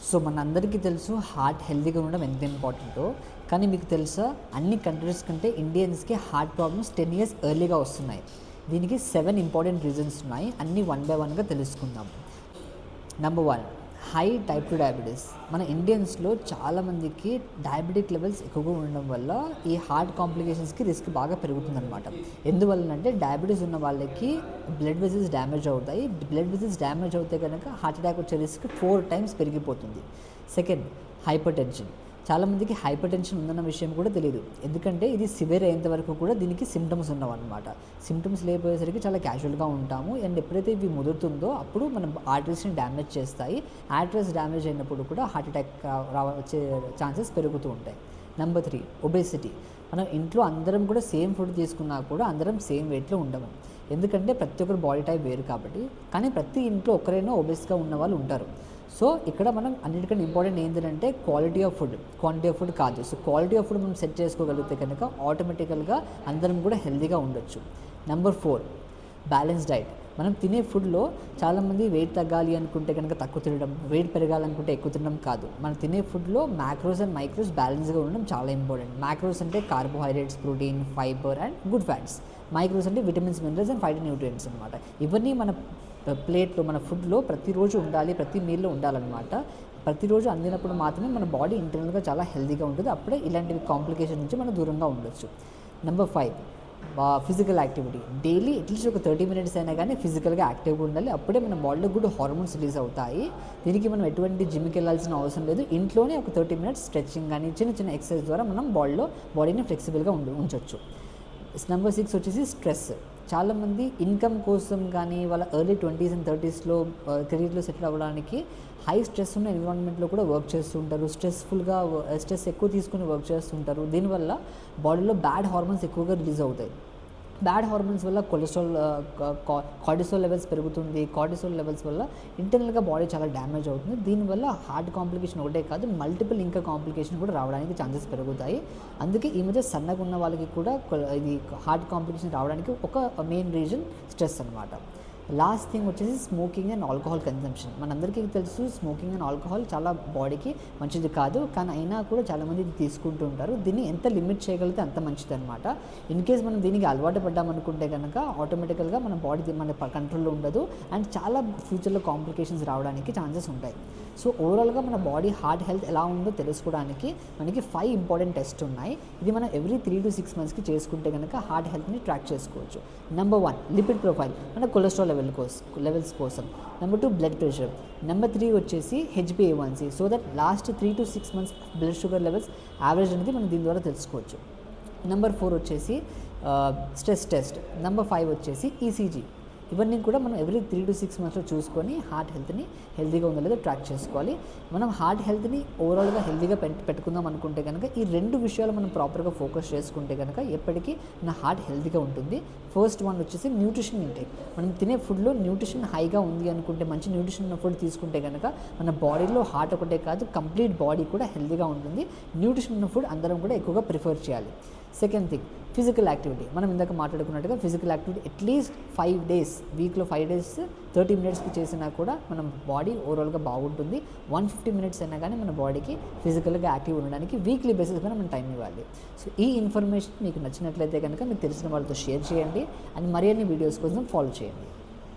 So మనందరికీ తెలుసు heart హెల్తీగా ఉండడం ఎంత ఇంపార్టెంటో. కానీ మీకు తెలుసా, అన్ని కంట్రీస్ కంటే ఇండియన్స్కి హార్ట్ ప్రాబ్లమ్స్ 10 years ఎర్లీగా వస్తున్నాయి. దీనికి 7 ఇంపార్టెంట్ రీజన్స్ ఉన్నాయి. అన్నీ 1 by 1గా తెలుసుకుందాం. Number 1, high type 2 diabetes. మన ఇండియన్స్లో చాలామందికి డయాబెటిక్ లెవెల్స్ ఎక్కువగా ఉండడం వల్ల ఈ హార్ట్ కాంప్లికేషన్స్కి రిస్క్ బాగా పెరుగుతుందన్నమాట. ఎందువల్లనంటే డయాబెటీస్ ఉన్న వాళ్ళకి బ్లడ్ వెజల్స్ డ్యామేజ్ అవుతాయి. బ్లడ్ వెజల్స్ డ్యామేజ్ అవుతే కనుక హార్ట్ అటాక్ వచ్చే రిస్క్ 4 times పెరిగిపోతుంది. Second, hyper tension. చాలామందికి హైపర్ టెన్షన్ ఉందన్న విషయం కూడా తెలియదు. ఎందుకంటే ఇది సివియర్ అయ్యేంత వరకు కూడా దీనికి సిమ్టమ్స్ ఉన్నవన్నమాట. సిమ్టమ్స్ లేకపోయేసరికి చాలా క్యాజువల్గా ఉంటాము. అండ్ ఎప్పుడైతే ఇవి ముదురుతుందో అప్పుడు మనం ఆర్టరీస్ని డ్యామేజ్ చేస్తాయి. ఆర్టరీస్ డ్యామేజ్ అయినప్పుడు కూడా హార్ట్ అటాక్ వచ్చే ఛాన్సెస్ పెరుగుతూ ఉంటాయి. Number 3, obesity. మనం ఇంట్లో అందరం కూడా సేమ్ ఫుడ్ తీసుకున్నా కూడా అందరం సేమ్ వెయిట్లో ఉండము. ఎందుకంటే ప్రతి ఒక్కరు బాడీ టైప్ వేరు కాబట్టి. కానీ ప్రతి ఇంట్లో ఒకరైనా ఒబేస్గా ఉన్న వాళ్ళు ఉంటారు. సో ఇక్కడ మనం అన్నిటికంటే ఇంపార్టెంట్ ఏంటంటే quality of food, quantity of food కాదు. సో క్వాలిటీ ఆఫ్ ఫుడ్ మనం సెట్ చేసుకోగలిగితే కనుక ఆటోమేటికల్గా అందరం కూడా హెల్తీగా ఉండొచ్చు. Number 4, balance diet. మనం తినే ఫుడ్లో చాలామంది వెయిట్ తగ్గాలి అనుకుంటే కనుక తక్కువ తినడం, వెయిట్ పెరగాలనుకుంటే ఎక్కువ తినడం కాదు. మనం తినే ఫుడ్లో మ్యాక్రోస్ అండ్ మైక్రోస్ బ్యాలెన్స్గా ఉండడం చాలా ఇంపార్టెంట్. మ్యాక్రోస్ అంటే carbohydrates, protein, fibre and good fats. Micros అంటే vitamins, minerals and phytonutrients అనమాట. ఇవన్నీ మన ప్లేట్లో, మన ఫుడ్లో ప్రతిరోజు ఉండాలి, ప్రతి మీల్లో ఉండాలన్నమాట. ప్రతిరోజు అందినప్పుడు మాత్రమే మన బాడీ ఇంటర్నల్గా చాలా హెల్తీగా ఉంటుంది. అప్పుడే ఇలాంటివి కాంప్లికేషన్ నుంచి మనం దూరంగా ఉండొచ్చు. Number 5, physical activity. Daily at least ఒక 30 minutes అయినా కానీ ఫిజికల్గా యాక్టివ్గా ఉండాలి. అప్పుడే మన బాడీలో గుడ్ హార్మోన్స్ రిలీజ్ అవుతాయి. దీనికి మనం ఎటువంటి జిమ్కి వెళ్ళాల్సిన అవసరం లేదు. ఇంట్లోనే ఒక 30 minutes స్ట్రెచ్చింగ్ కానీ చిన్న చిన్న ఎక్సర్సైజ్ ద్వారా మనం బాడీని ఫ్లెక్సిబుల్గా ఉంచవచ్చు. నెంబర్ 6 వచ్చేసి స్ట్రెస్. చాలామంది ఇన్కమ్ కోసం కానీ వాళ్ళ ఎర్లీ 20s and 30sలో కెరీర్లో సెటిల్ అవ్వడానికి హై స్ట్రెస్ ఉన్న ఎన్విరాన్మెంట్లో కూడా వర్క్ చేస్తుంటారు. స్ట్రెస్ ఎక్కువ తీసుకుని వర్క్ చేస్తుంటారు. దీనివల్ల బాడీలో బ్యాడ్ హార్మోన్స్ ఎక్కువగా రిలీజ్ అవుతాయి. బ్యాడ్ హార్మోన్స్ వల్ల కార్టిసోల్ లెవెల్స్ పెరుగుతుంది. కార్టిసోల్ లెవెల్స్ వల్ల ఇంటర్నల్గా బాడీ చాలా డ్యామేజ్ అవుతుంది. దీనివల్ల హార్ట్ కాంప్లికేషన్ ఒకటే కాదు, మల్టిపుల్ ఇంకా కాంప్లికేషన్ కూడా రావడానికి ఛాన్సెస్ పెరుగుతాయి. అందుకే ఈ మధ్య సన్నగా ఉన్న వాళ్ళకి కూడా ఇది హార్ట్ కాంప్లికేషన్ రావడానికి ఒక మెయిన్ రీజన్ స్ట్రెస్ అనమాట. లాస్ట్ థింగ్ వచ్చేసి స్మోకింగ్ అండ్ ఆల్కహాల్ కన్జంప్షన్. మనందరికీ తెలుసు స్మోకింగ్ అండ్ ఆల్కహాల్ చాలా బాడీకి మంచిది కాదు. కానీ అయినా కూడా చాలామంది ఇది తీసుకుంటూ ఉంటారు. దీన్ని ఎంత లిమిట్ చేయగలిగితే అంత మంచిది అనమాట. ఇన్ కేస్ మనం దీనికి అలవాటు పడ్డామనుకుంటే కనుక ఆటోమేటికల్గా మన బాడీ మన కంట్రోల్లో ఉండదు అండ్ చాలా ఫ్యూచర్లో కాంప్లికేషన్స్ రావడానికి ఛాన్సెస్ ఉంటాయి. సో ఓవరాల్గా మన బాడీ హార్ట్ హెల్త్ ఎలా ఉందో తెలుసుకోవడానికి మనకి 5 ఇంపార్టెంట్ టెస్ట్ ఉన్నాయి. ఇది మనం ఎవ్రీ 3 to 6 monthsకి చేసుకుంటే కనుక హార్ట్ హెల్త్ని ట్రాక్ చేసుకోవచ్చు. నెంబర్ 1, లిపిడ్ ప్రొఫైల్, మన కొలెస్ట్రాల్ లెవెల్స్ కోసం. Number 2, blood pressure. నెంబర్ 3 వచ్చేసి HbA1c. So that last 3 to 6 months blood sugar levels average అనేది మనం దీని ద్వారా తెలుసుకోవచ్చు. నెంబర్ 4 వచ్చేసి స్ట్రెస్ టెస్ట్. నెంబర్ 5 వచ్చేసి ECG. ఇవన్నీ కూడా మనం ఎవ్రీ 3 to 6 monthsలో చూసుకొని హార్ట్ హెల్త్ని హెల్తీగా ఉందో లేదో ట్రాక్ చేసుకోవాలి. మనం హార్ట్ హెల్త్ని ఓవరాల్గా హెల్తీగా పెట్టుకుందాం అనుకుంటే కనుక ఈ 2 విషయాలు మనం ప్రాపర్గా ఫోకస్ చేసుకుంటే కనుక ఎప్పటికీ మన హార్ట్ హెల్తీగా ఉంటుంది. ఫస్ట్ వన్ వచ్చేసి న్యూట్రిషన్ ఇంటేక్. మనం తినే ఫుడ్లో న్యూట్రిషన్ హైగా ఉంది అనుకుంటే, మంచి న్యూట్రిషన్ ఉన్న ఫుడ్ తీసుకుంటే కనుక మన బాడీలో హార్ట్ ఒకటే కాదు కంప్లీట్ బాడీ కూడా హెల్తీగా ఉంటుంది. న్యూట్రిషన్ ఉన్న ఫుడ్ అందరం కూడా ఎక్కువగా ప్రిఫర్ చేయాలి. Second thing, physical activity. మనం ఇందాక మాట్లాడుకున్నట్టుగా ఫిజికల్ యాక్టివిటీ అట్లీస్ట్ 5 days, వీక్లో 5 days 30 minutesకి చేసినా కూడా మన బాడీ ఓవరాల్గా బాగుంటుంది. 150 minutes అయినా కానీ మన బాడీకి ఫిజికల్గా యాక్టివ్ ఉండడానికి వీక్లీ బేసిస్ మీద మనం టైం ఇవ్వాలి. సో ఈ ఇన్ఫర్మేషన్ మీకు నచ్చినట్లయితే కనుక మీకు తెలిసిన వాళ్ళతో షేర్ చేయండి అండ్ మరిన్ని వీడియోస్ కోసం ఫాలో చేయండి.